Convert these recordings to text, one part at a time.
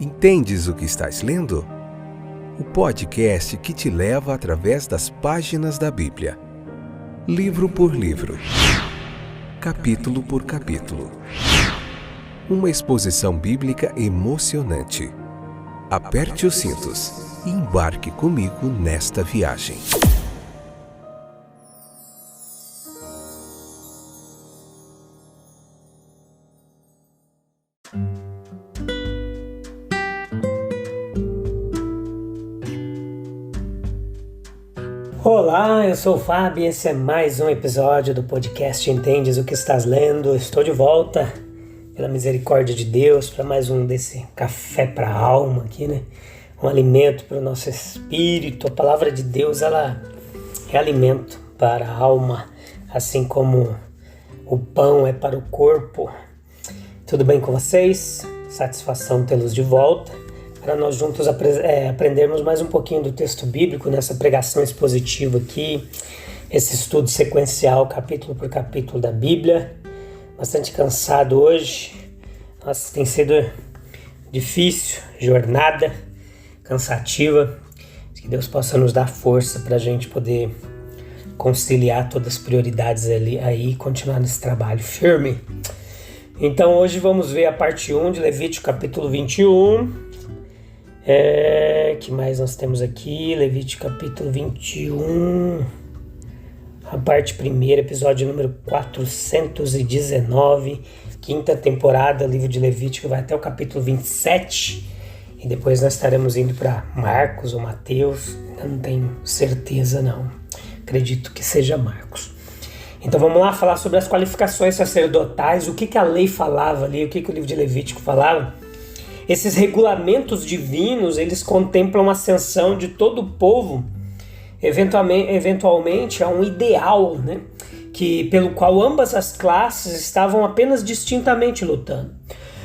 Entendes o que estás lendo? O podcast que te leva através das páginas da Bíblia. Livro por livro. Capítulo por capítulo. Uma exposição bíblica emocionante. Aperte os cintos e embarque comigo nesta viagem. Olá, eu sou o Fábio e esse é mais um episódio do podcast Entendes o que estás lendo. Estou de volta, pela misericórdia de Deus, para mais um desse café para a alma aqui, né? Um alimento para o nosso espírito. A palavra de Deus, ela é alimento para a alma, assim como o pão é para o corpo. Tudo bem com vocês? Satisfação tê-los de volta, para nós juntos aprendermos mais um pouquinho do texto bíblico nessa pregação expositiva aqui, esse estudo sequencial, capítulo por capítulo da Bíblia. Bastante cansado hoje, nossa, tem sido difícil, jornada cansativa, que Deus possa nos dar força para a gente poder conciliar todas as prioridades aí e continuar nesse trabalho firme. Então hoje vamos ver a parte 1 de Levítico capítulo 21. Que mais nós temos aqui? Levítico capítulo 21, a parte 1ª, episódio número 419, 5ª temporada, livro de Levítico, vai até o capítulo 27, e depois nós estaremos indo para Marcos ou Mateus, eu não tenho certeza não, acredito que seja Marcos. Então vamos lá falar sobre as qualificações sacerdotais, o que a lei falava ali, o que o livro de Levítico falava. Esses regulamentos divinos, eles contemplam a ascensão de todo o povo, eventualmente a um ideal, né? Pelo qual ambas as classes estavam apenas distintamente lutando.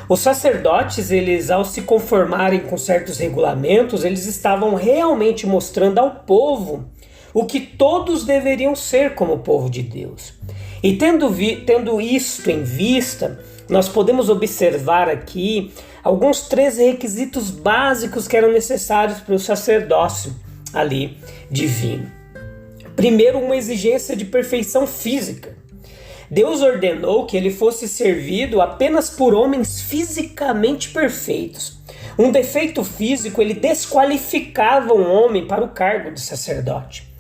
Os sacerdotes, eles, ao se conformarem com certos regulamentos, eles estavam realmente mostrando ao povo o que todos deveriam ser como povo de Deus. E tendo isto em vista, nós podemos observar aqui alguns 13 requisitos básicos que eram necessários para o sacerdócio ali divino. Primeiro, uma exigência de perfeição física. Deus ordenou que ele fosse servido apenas por homens fisicamente perfeitos. Um defeito físico, ele desqualificava um homem para o cargo de sacerdote.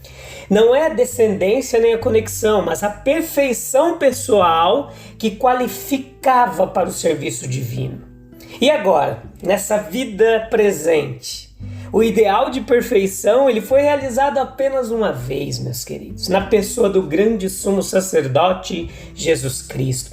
Não é a descendência nem a conexão, mas a perfeição pessoal que qualificava para o serviço divino. E agora, nessa vida presente, o ideal de perfeição ele foi realizado apenas uma vez, meus queridos, na pessoa do grande sumo sacerdote Jesus Cristo.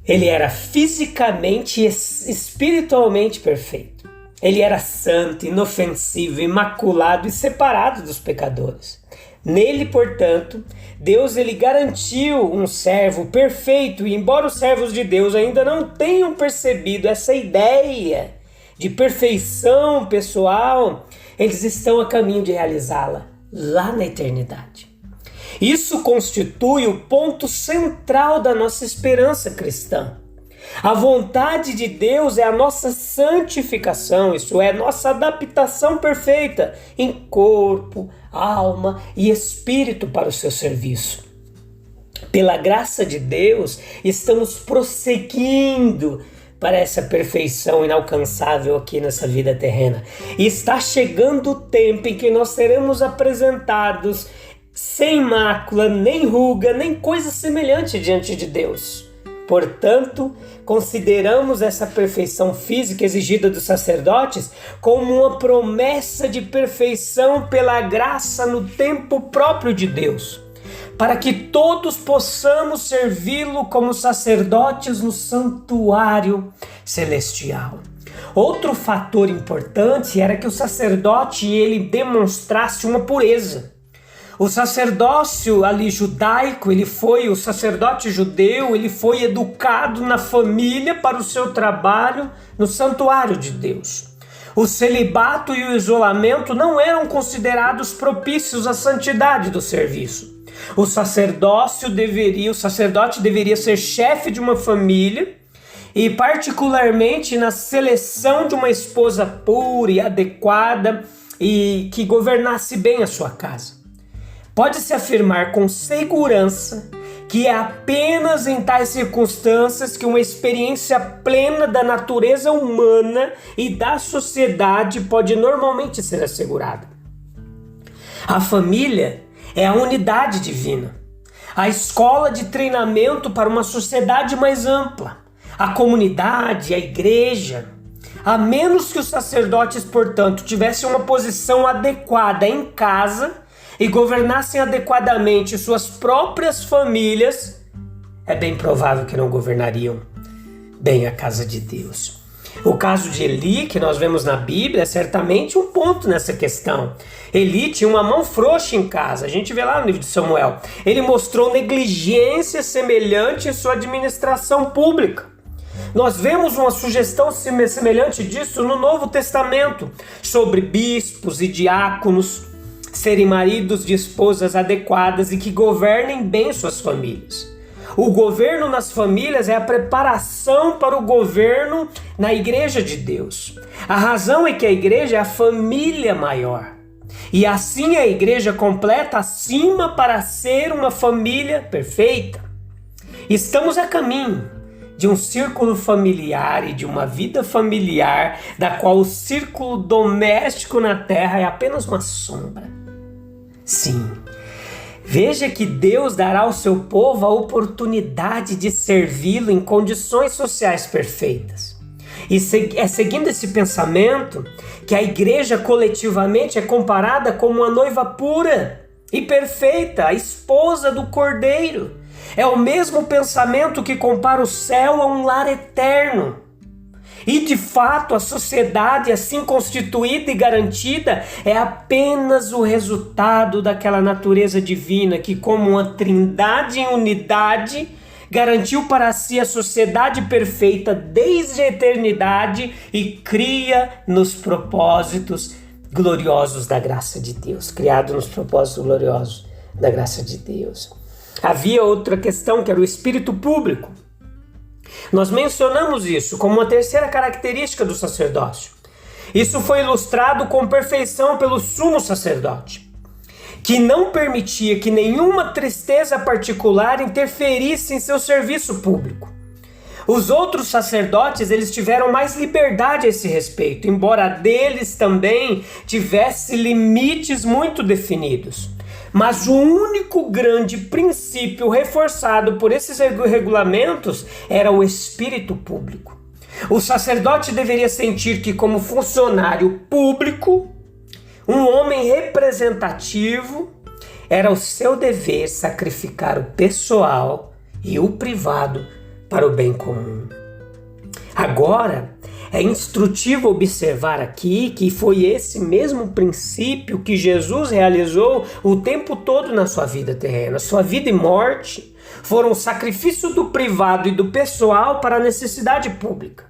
Ele era fisicamente e espiritualmente perfeito. Ele era santo, inofensivo, imaculado e separado dos pecadores. Nele, portanto, Deus ele garantiu um servo perfeito e embora os servos de Deus ainda não tenham percebido essa ideia de perfeição pessoal, eles estão a caminho de realizá-la lá na eternidade. Isso constitui o ponto central da nossa esperança cristã. A vontade de Deus é a nossa santificação, isso é, nossa adaptação perfeita em corpo, alma e espírito para o seu serviço. Pela graça de Deus, estamos prosseguindo para essa perfeição inalcançável aqui nessa vida terrena. E está chegando o tempo em que nós seremos apresentados sem mácula, nem ruga, nem coisa semelhante diante de Deus. Portanto, consideramos essa perfeição física exigida dos sacerdotes como uma promessa de perfeição pela graça no tempo próprio de Deus, para que todos possamos servi-lo como sacerdotes no santuário celestial. Outro fator importante era que o sacerdote ele demonstrasse uma pureza. O sacerdócio ali judaico, o sacerdote judeu, ele foi educado na família para o seu trabalho no santuário de Deus. O celibato e o isolamento não eram considerados propícios à santidade do serviço. O sacerdote deveria ser chefe de uma família e particularmente na seleção de uma esposa pura e adequada e que governasse bem a sua casa. Pode-se afirmar com segurança que é apenas em tais circunstâncias que uma experiência plena da natureza humana e da sociedade pode normalmente ser assegurada. A família é a unidade divina, a escola de treinamento para uma sociedade mais ampla, a comunidade, a igreja. A menos que os sacerdotes, portanto, tivessem uma posição adequada em casa e governassem adequadamente suas próprias famílias, é bem provável que não governariam bem a casa de Deus. O caso de Eli, que nós vemos na Bíblia, é certamente um ponto nessa questão. Eli tinha uma mão frouxa em casa, a gente vê lá no livro de Samuel. Ele mostrou negligência semelhante em sua administração pública. Nós vemos uma sugestão semelhante disso no Novo Testamento, sobre bispos e diáconos serem maridos de esposas adequadas e que governem bem suas famílias. O governo nas famílias é a preparação para o governo na igreja de Deus. A razão é que a igreja é a família maior. E assim a igreja completa acima para ser uma família perfeita. Estamos a caminho de um círculo familiar e de uma vida familiar, da qual o círculo doméstico na terra é apenas uma sombra. Sim, veja que Deus dará ao seu povo a oportunidade de servi-lo em condições sociais perfeitas. E é seguindo esse pensamento que a igreja coletivamente é comparada como uma noiva pura e perfeita, a esposa do Cordeiro. É o mesmo pensamento que compara o céu a um lar eterno. E de fato a sociedade assim constituída e garantida é apenas o resultado daquela natureza divina que, como uma trindade em unidade, garantiu para si a sociedade perfeita desde a eternidade e cria nos propósitos gloriosos da graça de Deus. Criado nos propósitos gloriosos da graça de Deus. Havia outra questão que era o espírito público. Nós mencionamos isso como uma terceira característica do sacerdócio. Isso foi ilustrado com perfeição pelo sumo sacerdote, que não permitia que nenhuma tristeza particular interferisse em seu serviço público. Os outros sacerdotes, eles tiveram mais liberdade a esse respeito, embora deles também tivesse limites muito definidos. Mas o único grande princípio reforçado por esses regulamentos era o espírito público. O sacerdote deveria sentir que, como funcionário público, um homem representativo, era o seu dever sacrificar o pessoal e o privado para o bem comum. Agora, é instrutivo observar aqui que foi esse mesmo princípio que Jesus realizou o tempo todo na sua vida terrena. Sua vida e morte foram o sacrifício do privado e do pessoal para a necessidade pública.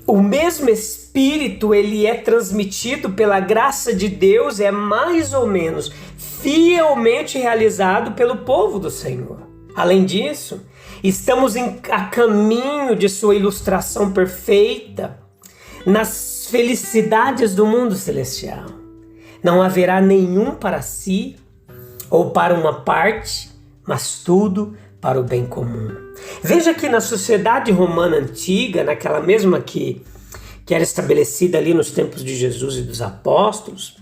O mesmo Espírito, ele é transmitido pela graça de Deus, é mais ou menos fielmente realizado pelo povo do Senhor. Além disso, estamos a caminho de sua ilustração perfeita nas felicidades do mundo celestial. Não haverá nenhum para si ou para uma parte, mas tudo para o bem comum. Veja que na sociedade romana antiga, naquela mesma que era estabelecida ali nos tempos de Jesus e dos apóstolos,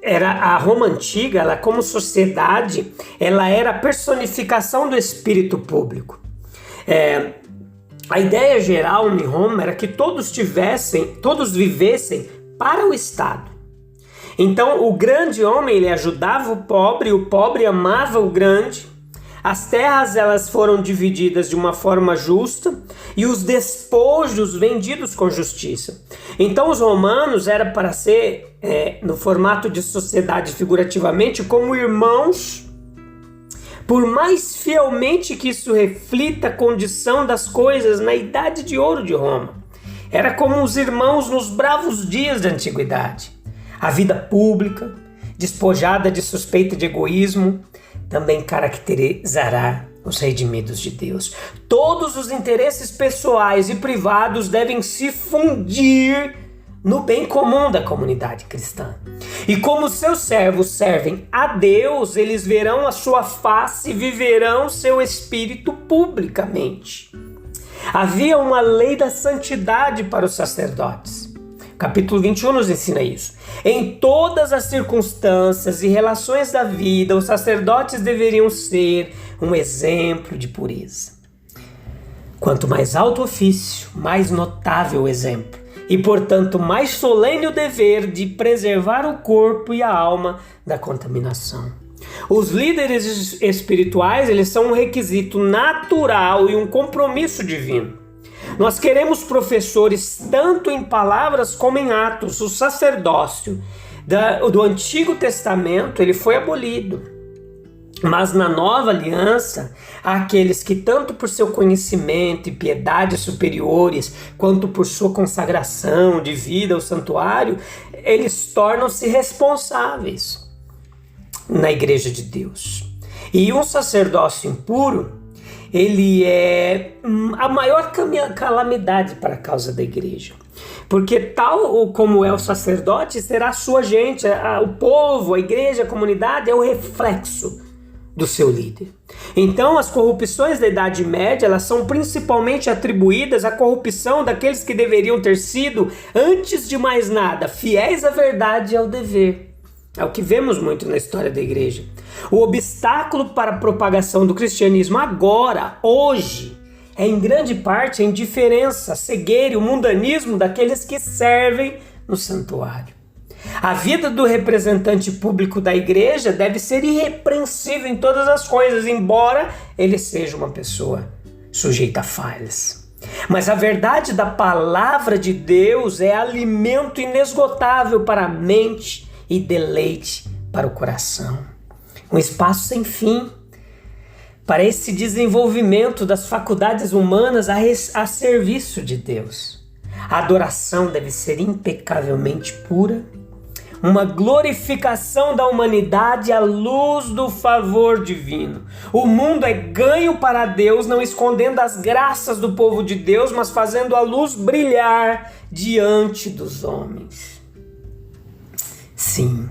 era a Roma antiga, ela como sociedade, ela era a personificação do espírito público. A ideia geral em Roma era que todos vivessem para o Estado. Então o grande homem, ele ajudava o pobre amava o grande. As terras, elas foram divididas de uma forma justa e os despojos vendidos com justiça. Então os romanos eram para ser, no formato de sociedade figurativamente, como irmãos, por mais fielmente que isso reflita a condição das coisas na Idade de Ouro de Roma. Era como os irmãos nos bravos dias da antiguidade. A vida pública, despojada de suspeita de egoísmo, também caracterizará os redimidos de Deus. Todos os interesses pessoais e privados devem se fundir no bem comum da comunidade cristã. E como seus servos servem a Deus, eles verão a sua face e viverão seu espírito publicamente. Havia uma lei da santidade para os sacerdotes. Capítulo 21 nos ensina isso. Em todas as circunstâncias e relações da vida, os sacerdotes deveriam ser um exemplo de pureza. Quanto mais alto o ofício, mais notável o exemplo. E, portanto, mais solene o dever de preservar o corpo e a alma da contaminação. Os líderes espirituais, eles são um requisito natural e um compromisso divino. Nós queremos professores tanto em palavras como em atos. O sacerdócio do Antigo Testamento, ele foi abolido. Mas na nova aliança, há aqueles que tanto por seu conhecimento e piedade superiores, quanto por sua consagração de vida ao santuário, eles tornam-se responsáveis na igreja de Deus. E um sacerdócio impuro, ele é a maior calamidade para a causa da igreja. Porque tal como é o sacerdote, será a sua gente, o povo, a igreja, a comunidade, é o reflexo do seu líder. Então, as corrupções da Idade Média, elas são principalmente atribuídas à corrupção daqueles que deveriam ter sido, antes de mais nada, fiéis à verdade e ao dever. É o que vemos muito na história da igreja. O obstáculo para a propagação do cristianismo agora, hoje, é em grande parte a indiferença, a cegueira e o mundanismo daqueles que servem no santuário. A vida do representante público da igreja deve ser irrepreensível em todas as coisas, embora ele seja uma pessoa sujeita a falhas. Mas a verdade da palavra de Deus é alimento inesgotável para a mente e deleite para o coração. Um espaço sem fim para esse desenvolvimento das faculdades humanas a serviço de Deus. A adoração deve ser impecavelmente pura, uma glorificação da humanidade à luz do favor divino. O mundo é ganho para Deus, não escondendo as graças do povo de Deus, mas fazendo a luz brilhar diante dos homens. Sim,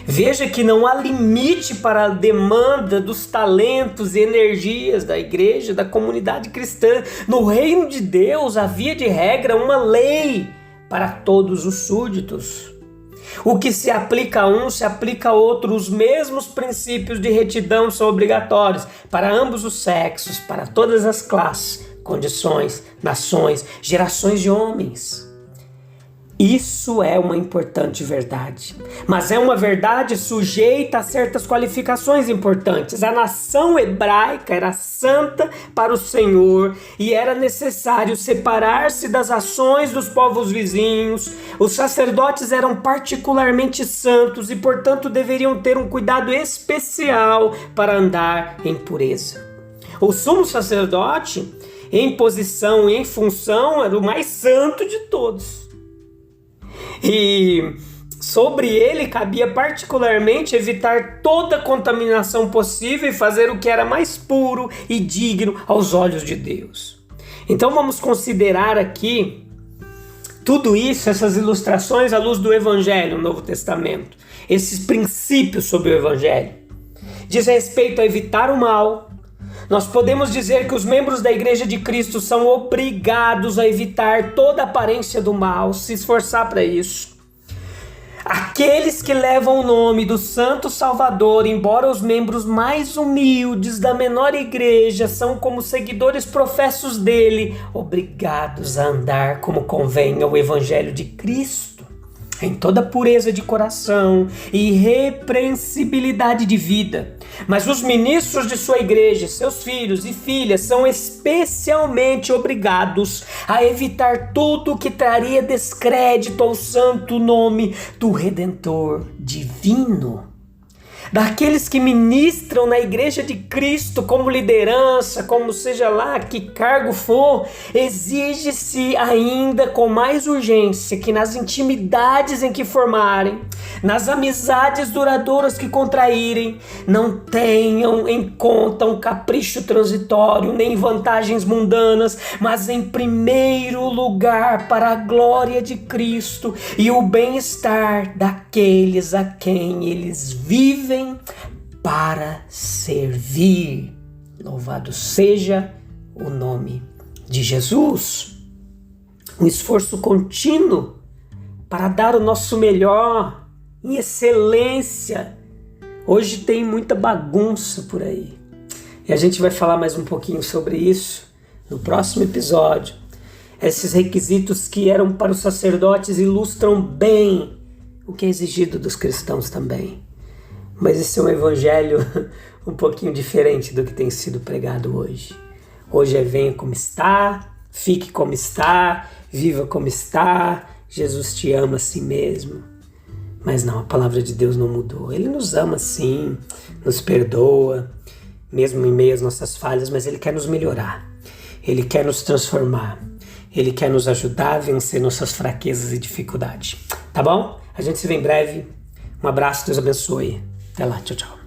veja que não há limite para a demanda dos talentos e energias da igreja, da comunidade cristã. No reino de Deus havia de regra uma lei para todos os súditos. O que se aplica a um, se aplica a outro. Os mesmos princípios de retidão são obrigatórios para ambos os sexos, para todas as classes, condições, nações, gerações de homens. Isso é uma importante verdade, mas é uma verdade sujeita a certas qualificações importantes. A nação hebraica era santa para o Senhor e era necessário separar-se das ações dos povos vizinhos. Os sacerdotes eram particularmente santos e, portanto, deveriam ter um cuidado especial para andar em pureza. O sumo sacerdote, em posição e em função, era o mais santo de todos. E sobre ele cabia particularmente evitar toda contaminação possível e fazer o que era mais puro e digno aos olhos de Deus. Então vamos considerar aqui tudo isso, essas ilustrações à luz do Evangelho no Novo Testamento. Esses princípios sobre o Evangelho. Diz respeito a evitar o mal. Nós podemos dizer que os membros da Igreja de Cristo são obrigados a evitar toda aparência do mal, se esforçar para isso. Aqueles que levam o nome do Santo Salvador, embora os membros mais humildes da menor igreja são como seguidores professos dele, obrigados a andar como convém ao Evangelho de Cristo, em toda pureza de coração e irrepreensibilidade de vida. Mas os ministros de sua igreja, seus filhos e filhas, são especialmente obrigados a evitar tudo que traria descrédito ao santo nome do Redentor divino. daqueles que ministram na igreja de Cristo como liderança, como seja lá que cargo for, exige-se ainda com mais urgência que nas intimidades em que formarem, nas amizades duradouras que contraírem, não tenham em conta um capricho transitório, nem vantagens mundanas, mas em primeiro lugar para a glória de Cristo e o bem-estar daqueles a quem eles vivem para servir. Louvado seja o nome de Jesus. Um esforço contínuo para dar o nosso melhor em excelência. Hoje tem muita bagunça por aí. E a gente vai falar mais um pouquinho sobre isso no próximo episódio. Esses requisitos que eram para os sacerdotes ilustram bem o que é exigido dos cristãos também. Mas esse é um evangelho um pouquinho diferente do que tem sido pregado hoje. Hoje é venha como está, fique como está, viva como está, Jesus te ama assim mesmo. Mas não, a palavra de Deus não mudou. Ele nos ama sim, nos perdoa, mesmo em meio às nossas falhas, mas Ele quer nos melhorar. Ele quer nos transformar. Ele quer nos ajudar a vencer nossas fraquezas e dificuldades. Tá bom? A gente se vê em breve. Um abraço, Deus abençoe. Até lá, tchau, tchau.